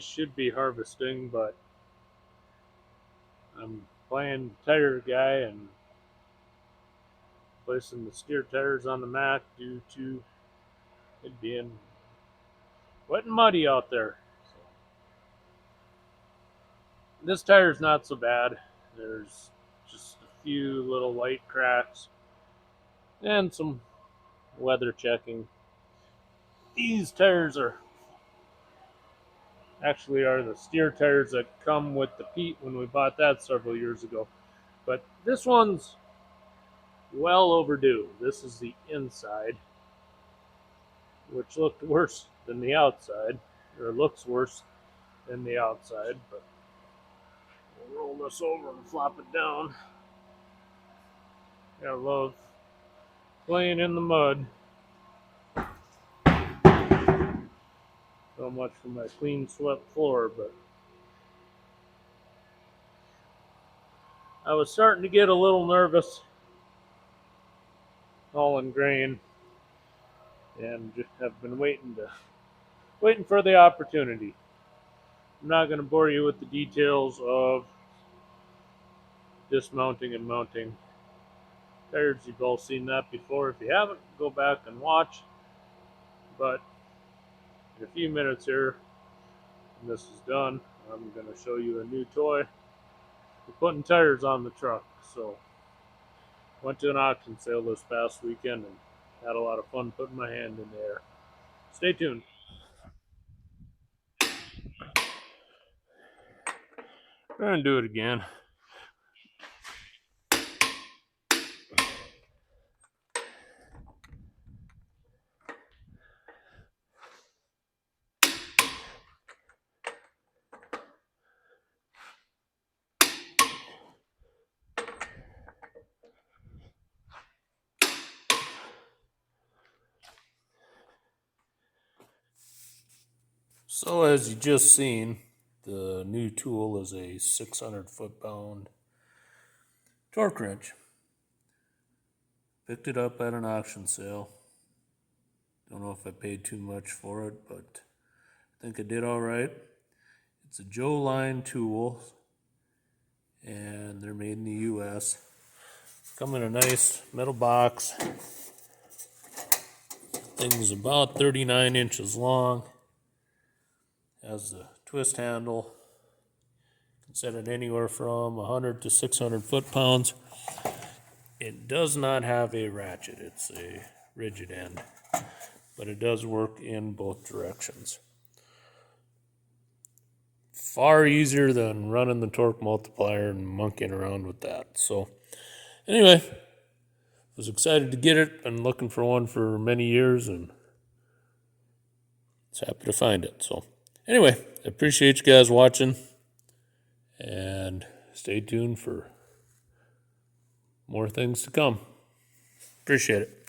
should be harvesting, but I'm playing tire guy and placing the steer tires on the mat due to it being wet and muddy out there. So, this tire's not so bad. There's just a few little light cracks and some weather checking. These tires are the steer tires that come with the Pete when we bought that several years ago. But this one's well overdue. This is the inside, which looked worse than the outside, or looks worse than the outside. But we'll roll this over and flop it down. I love playing in the mud. So much for my clean swept floor, but I was starting to get a little nervous hauling grain, and just have been waiting for the opportunity. I'm not going to bore you with the details of dismounting and mounting tires. You've all seen that before. If you haven't, go back and watch. But in a few minutes here, when this is done, I'm going to show you a new toy. We're putting tires on the truck. So went to an auction sale this past weekend and had a lot of fun putting my hand in the air. Stay tuned. We're going to do it again. So as you just seen, the new tool is a 600 foot-pound torque wrench. Picked it up at an auction sale. Don't know if I paid too much for it, but I think I did all right. It's a Joe Line tool, and they're made in the U.S. Come in a nice metal box. Thing's about 39 inches long. Has the twist handle. You can set it anywhere from 100 to 600 foot-pounds. It does not have a ratchet. It's a rigid end, but it does work in both directions. Far easier than running the torque multiplier and monkeying around with that. So anyway, was excited to get it. Been looking for one for many years and was happy to find it. So anyway, I appreciate you guys watching, and stay tuned for more things to come. Appreciate it.